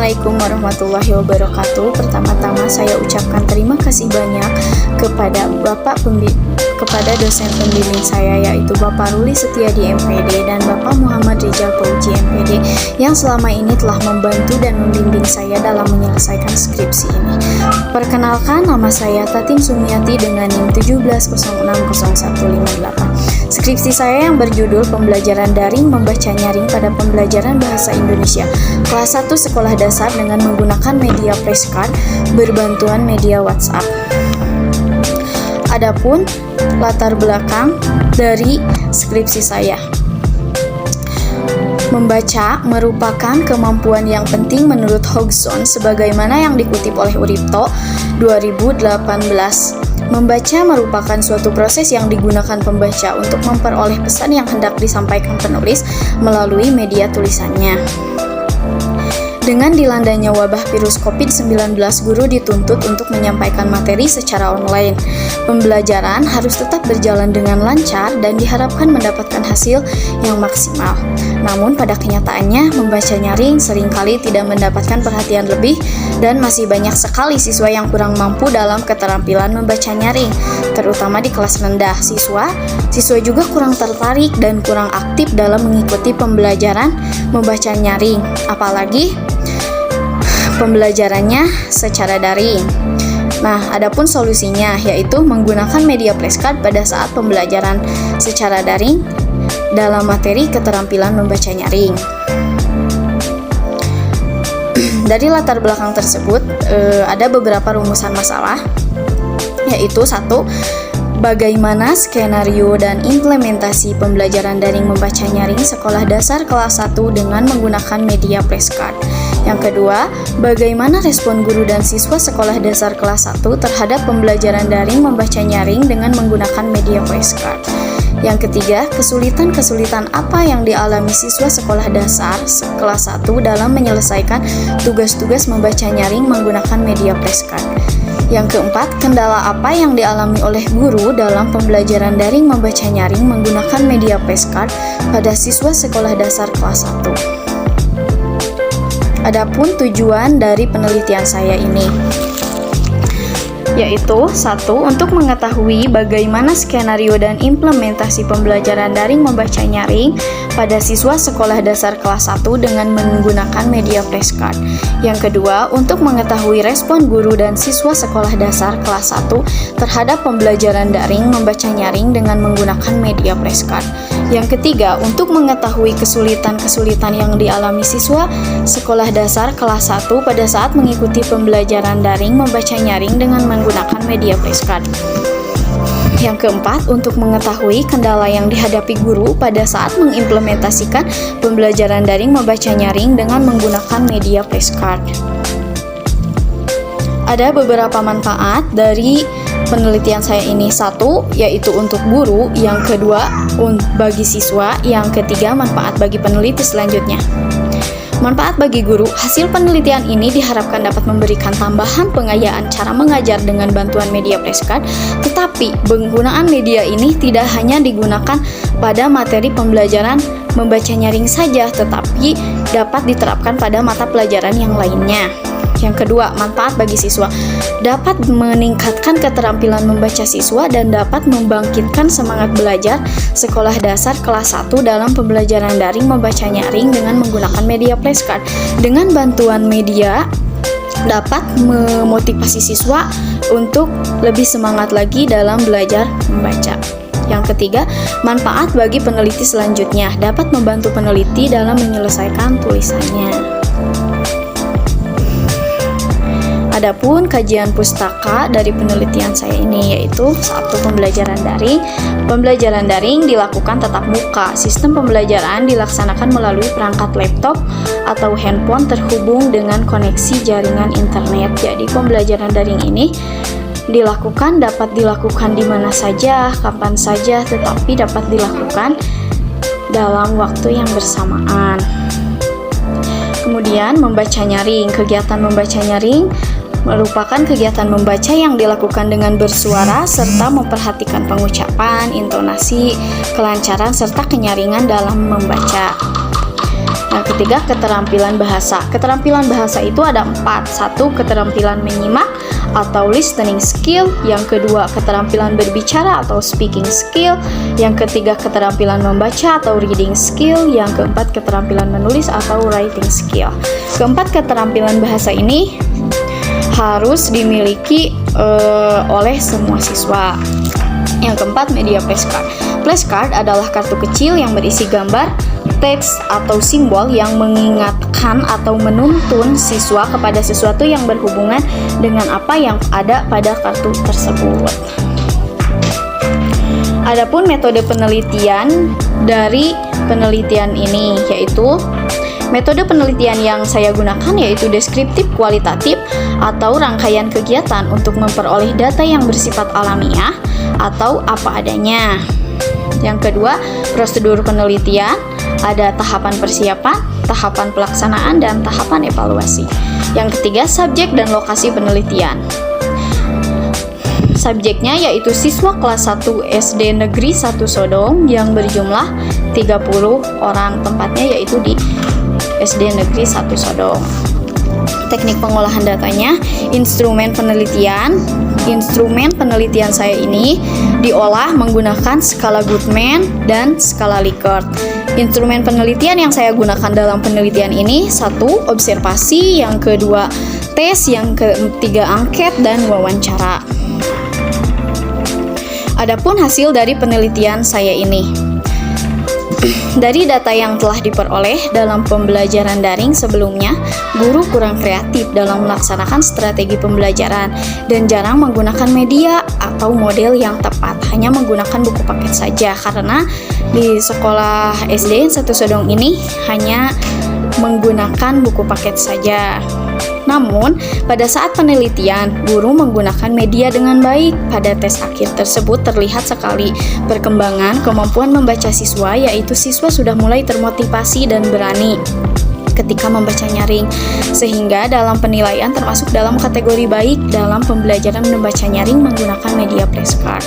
Assalamualaikum warahmatullahi wabarakatuh. Pertama-tama saya ucapkan terima kasih banyak kepada kepada dosen pembimbing saya, yaitu Bapak Ruli Setiadi MPD dan Bapak Muhammad Rizal Fauzi MPD, yang selama ini telah membantu dan membimbing saya dalam menyelesaikan skripsi ini. Perkenalkan, nama saya Tatin Sumiati dengan NIM 17060158. Skripsi saya yang berjudul Pembelajaran Daring Membaca Nyaring pada Pembelajaran Bahasa Indonesia Kelas 1 Sekolah Dasar dengan menggunakan media flashcard berbantuan media WhatsApp. Adapun latar belakang dari skripsi saya. Membaca merupakan kemampuan yang penting menurut Hodgson sebagaimana yang dikutip oleh Uripto 2018. Membaca merupakan suatu proses yang digunakan pembaca untuk memperoleh pesan yang hendak disampaikan penulis melalui media tulisannya. Dengan dilandanya wabah virus COVID-19, guru dituntut untuk menyampaikan materi secara online. Pembelajaran harus tetap berjalan dengan lancar dan diharapkan mendapatkan hasil yang maksimal. Namun pada kenyataannya, membaca nyaring seringkali tidak mendapatkan perhatian lebih dan masih banyak sekali siswa yang kurang mampu dalam keterampilan membaca nyaring, terutama di kelas rendah. Siswa juga kurang tertarik dan kurang aktif dalam mengikuti pembelajaran membaca nyaring, apalagi pembelajarannya secara daring. Nah, adapun solusinya yaitu menggunakan media flashcard pada saat pembelajaran secara daring dalam materi keterampilan membaca nyaring. Dari latar belakang tersebut, ada beberapa rumusan masalah, yaitu 1. Bagaimana skenario dan implementasi pembelajaran daring membaca nyaring sekolah dasar kelas 1 dengan menggunakan media flashcard. Yang kedua, bagaimana respon guru dan siswa sekolah dasar kelas 1 terhadap pembelajaran daring membaca nyaring dengan menggunakan media flashcard. Yang ketiga, kesulitan-kesulitan apa yang dialami siswa sekolah dasar kelas 1 dalam menyelesaikan tugas-tugas membaca nyaring menggunakan media flashcard. Yang keempat, kendala apa yang dialami oleh guru dalam pembelajaran daring membaca nyaring menggunakan media flashcard pada siswa sekolah dasar kelas 1. Adapun tujuan dari penelitian saya ini, yaitu 1. Untuk mengetahui bagaimana skenario dan implementasi pembelajaran daring membaca nyaring pada siswa sekolah dasar kelas 1 dengan menggunakan media flashcard. Yang kedua, untuk mengetahui respon guru dan siswa sekolah dasar kelas 1 terhadap pembelajaran daring membaca nyaring dengan menggunakan media flashcard. Yang ketiga, untuk mengetahui kesulitan-kesulitan yang dialami siswa sekolah dasar kelas 1 pada saat mengikuti pembelajaran daring membaca nyaring dengan menggunakan media flashcard. Yang keempat, untuk mengetahui kendala yang dihadapi guru pada saat mengimplementasikan pembelajaran daring membaca nyaring dengan menggunakan media flashcard. Ada beberapa manfaat dari penelitian saya ini. 1, yaitu untuk guru. Yang kedua, bagi siswa. Yang ketiga, manfaat bagi peneliti selanjutnya. Manfaat bagi guru, hasil penelitian ini diharapkan dapat memberikan tambahan pengayaan cara mengajar dengan bantuan media flashcard, tetapi penggunaan media ini tidak hanya digunakan pada materi pembelajaran membaca nyaring saja, tetapi dapat diterapkan pada mata pelajaran yang lainnya. Yang kedua, manfaat bagi siswa, dapat meningkatkan keterampilan membaca siswa dan dapat membangkitkan semangat belajar sekolah dasar kelas 1 dalam pembelajaran daring membaca nyaring dengan menggunakan media flashcard. Dengan bantuan media dapat memotivasi siswa untuk lebih semangat lagi dalam belajar membaca. Yang ketiga, manfaat bagi peneliti selanjutnya, dapat membantu peneliti dalam menyelesaikan tulisannya. Adapun kajian pustaka dari penelitian saya ini yaitu 1. Pembelajaran daring. Pembelajaran daring dilakukan tatap muka. Sistem pembelajaran dilaksanakan melalui perangkat laptop atau handphone terhubung dengan koneksi jaringan internet. Jadi pembelajaran daring ini dapat dilakukan di mana saja, kapan saja, tetapi dapat dilakukan dalam waktu yang bersamaan. Kemudian membaca nyaring. Kegiatan membaca nyaring merupakan kegiatan membaca yang dilakukan dengan bersuara serta memperhatikan pengucapan, intonasi, kelancaran, serta kenyaringan dalam membaca. Yang ketiga, keterampilan bahasa. Keterampilan bahasa itu ada 4. 1. Keterampilan menyimak atau listening skill. Yang kedua, keterampilan berbicara atau speaking skill. Yang ketiga, keterampilan membaca atau reading skill. Yang keempat, keterampilan menulis atau writing skill. Keempat keterampilan bahasa ini harus dimiliki oleh semua siswa. Yang keempat, media flashcard. Flashcard adalah kartu kecil yang berisi gambar, teks, atau simbol yang mengingatkan atau menuntun siswa kepada sesuatu yang berhubungan dengan apa yang ada pada kartu tersebut. Adapun metode penelitian dari penelitian ini yaitu metode penelitian yang saya gunakan yaitu deskriptif kualitatif atau rangkaian kegiatan untuk memperoleh data yang bersifat alamiah atau apa adanya. Yang kedua, prosedur penelitian, ada tahapan persiapan, tahapan pelaksanaan, dan tahapan evaluasi. Yang ketiga, subjek dan lokasi penelitian. Subjeknya yaitu siswa kelas 1 SD Negeri 1 Sodong yang berjumlah 30 orang. Tempatnya yaitu di SD Negeri 1 Sodong. Teknik pengolahan datanya, instrumen penelitian. Instrumen penelitian saya ini diolah menggunakan skala Goodman dan skala Likert. Instrumen penelitian yang saya gunakan dalam penelitian ini, 1. Observasi, yang kedua tes, yang ketiga angket dan wawancara. Adapun hasil dari penelitian saya ini, dari data yang telah diperoleh dalam pembelajaran daring sebelumnya, guru kurang kreatif dalam melaksanakan strategi pembelajaran dan jarang menggunakan media atau model yang tepat, hanya menggunakan buku paket saja karena di sekolah SD 1 Sodong ini hanya menggunakan buku paket saja. Namun, pada saat penelitian, guru menggunakan media dengan baik. Pada tes akhir tersebut terlihat sekali perkembangan kemampuan membaca siswa, yaitu siswa sudah mulai termotivasi dan berani ketika membaca nyaring, sehingga dalam penilaian termasuk dalam kategori baik dalam pembelajaran membaca nyaring menggunakan media flashcard.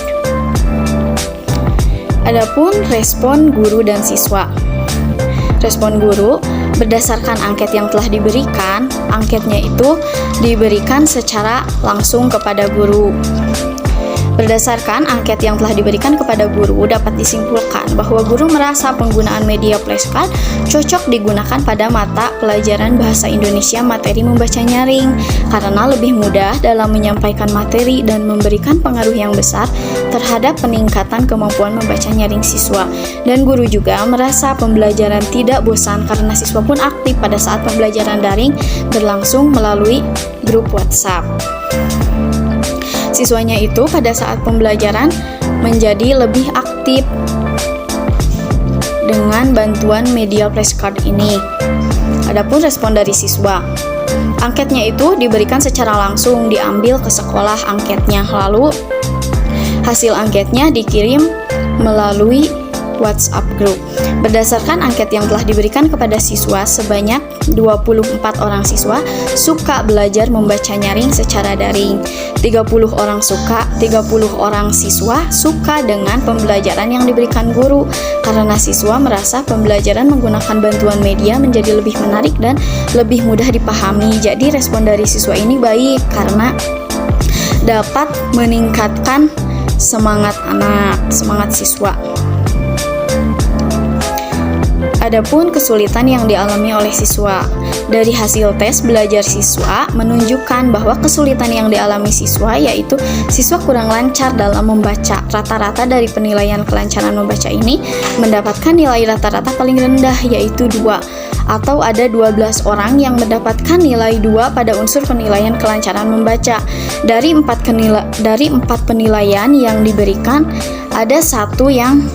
Adapun respon guru dan siswa. Respon guru berdasarkan angket yang telah diberikan, angketnya itu diberikan secara langsung kepada guru. Berdasarkan angket yang telah diberikan kepada guru, dapat disimpulkan bahwa guru merasa penggunaan media flashcard cocok digunakan pada mata pelajaran Bahasa Indonesia materi membaca nyaring karena lebih mudah dalam menyampaikan materi dan memberikan pengaruh yang besar terhadap peningkatan kemampuan membaca nyaring siswa. Dan guru juga merasa pembelajaran tidak bosan karena siswa pun aktif pada saat pembelajaran daring berlangsung melalui grup WhatsApp. Siswanya itu pada saat pembelajaran menjadi lebih aktif dengan bantuan media flashcard ini. Adapun respon dari siswa, angketnya itu diberikan secara langsung, diambil ke sekolah angketnya, lalu hasil angketnya dikirim melalui WhatsApp group. Berdasarkan angket yang telah diberikan kepada siswa, sebanyak 24 orang siswa suka belajar membaca nyaring secara daring. 30 orang siswa suka dengan pembelajaran yang diberikan guru karena siswa merasa pembelajaran menggunakan bantuan media menjadi lebih menarik dan lebih mudah dipahami. Jadi respon dari siswa ini baik karena dapat meningkatkan semangat siswa. Adapun kesulitan yang dialami oleh siswa. Dari hasil tes belajar siswa menunjukkan bahwa kesulitan yang dialami siswa yaitu siswa kurang lancar dalam membaca. Rata-rata dari penilaian kelancaran membaca ini mendapatkan nilai rata-rata paling rendah yaitu 2, atau ada 12 orang yang mendapatkan nilai 2 pada unsur penilaian kelancaran membaca. Dari 4 penilaian yang diberikan, ada 1 yang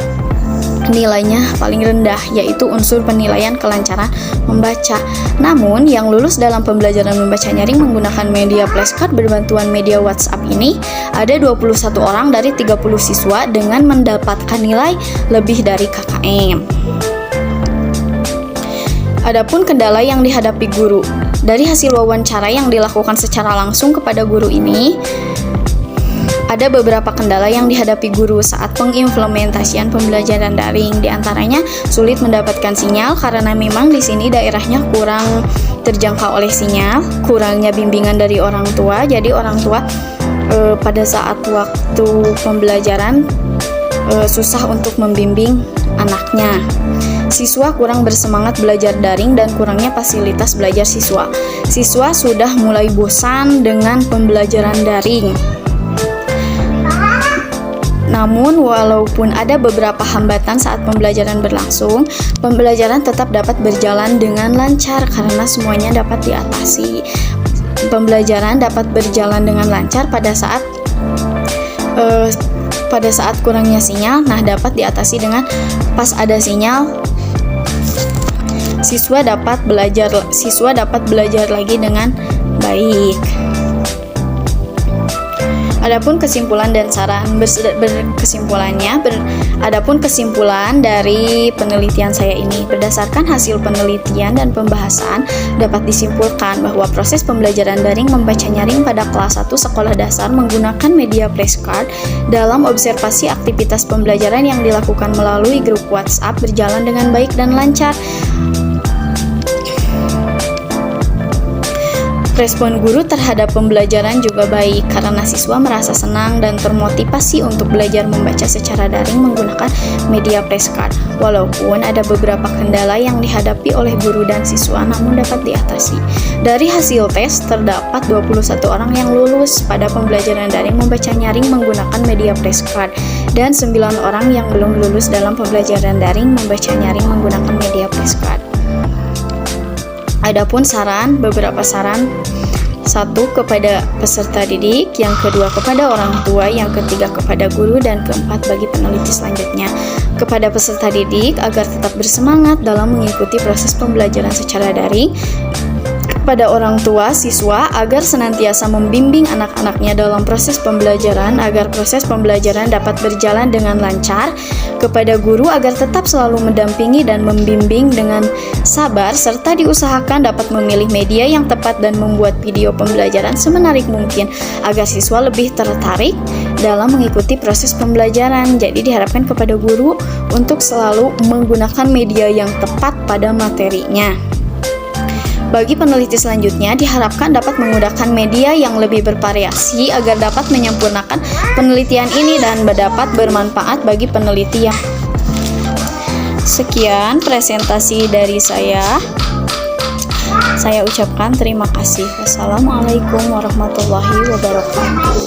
nilainya paling rendah, yaitu unsur penilaian kelancaran membaca. Namun, yang lulus dalam pembelajaran membaca nyaring menggunakan media flashcard berbantuan media WhatsApp ini, ada 21 orang dari 30 siswa dengan mendapatkan nilai lebih dari KKM. Adapun kendala yang dihadapi guru. Dari hasil wawancara yang dilakukan secara langsung kepada guru ini, Ada beberapa kendala yang dihadapi guru saat pengimplementasian pembelajaran daring. Di antaranya sulit mendapatkan sinyal karena memang di sini daerahnya kurang terjangkau oleh sinyal, kurangnya bimbingan dari orang tua. Jadi orang tua pada saat waktu pembelajaran susah untuk membimbing anaknya. Siswa kurang bersemangat belajar daring dan kurangnya fasilitas belajar siswa. Siswa sudah mulai bosan dengan pembelajaran daring. Namun, walaupun ada beberapa hambatan saat pembelajaran berlangsung, pembelajaran tetap dapat berjalan dengan lancar karena semuanya dapat diatasi. Pembelajaran dapat berjalan dengan lancar pada saat kurangnya sinyal. Nah, dapat diatasi dengan pas ada sinyal, siswa dapat belajar lagi dengan baik. Adapun kesimpulan dan saran adapun kesimpulan dari penelitian saya ini, berdasarkan hasil penelitian dan pembahasan dapat disimpulkan bahwa proses pembelajaran daring membaca nyaring pada kelas 1 sekolah dasar menggunakan media flashcard dalam observasi aktivitas pembelajaran yang dilakukan melalui grup WhatsApp berjalan dengan baik dan lancar. Respon guru terhadap pembelajaran juga baik karena siswa merasa senang dan termotivasi untuk belajar membaca secara daring menggunakan media flashcard. Walaupun ada beberapa kendala yang dihadapi oleh guru dan siswa namun dapat diatasi. Dari hasil tes, terdapat 21 orang yang lulus pada pembelajaran daring membaca nyaring menggunakan media flashcard dan 9 orang yang belum lulus dalam pembelajaran daring membaca nyaring menggunakan media flashcard. Adapun beberapa saran. 1. Kepada peserta didik, yang kedua kepada orang tua, yang ketiga kepada guru, dan keempat bagi peneliti selanjutnya. Kepada peserta didik agar tetap bersemangat dalam mengikuti proses pembelajaran secara daring. Kepada orang tua siswa agar senantiasa membimbing anak-anaknya dalam proses pembelajaran agar proses pembelajaran dapat berjalan dengan lancar. Kepada guru agar tetap selalu mendampingi dan membimbing dengan sabar serta diusahakan dapat memilih media yang tepat dan membuat video pembelajaran semenarik mungkin agar siswa lebih tertarik dalam mengikuti proses pembelajaran. Jadi diharapkan kepada guru untuk selalu menggunakan media yang tepat pada materinya. Bagi peneliti selanjutnya, diharapkan dapat menggunakan media yang lebih bervariasi agar dapat menyempurnakan penelitian ini dan dapat bermanfaat bagi peneliti yang. Sekian presentasi dari saya. Saya ucapkan terima kasih. Wassalamualaikum warahmatullahi wabarakatuh.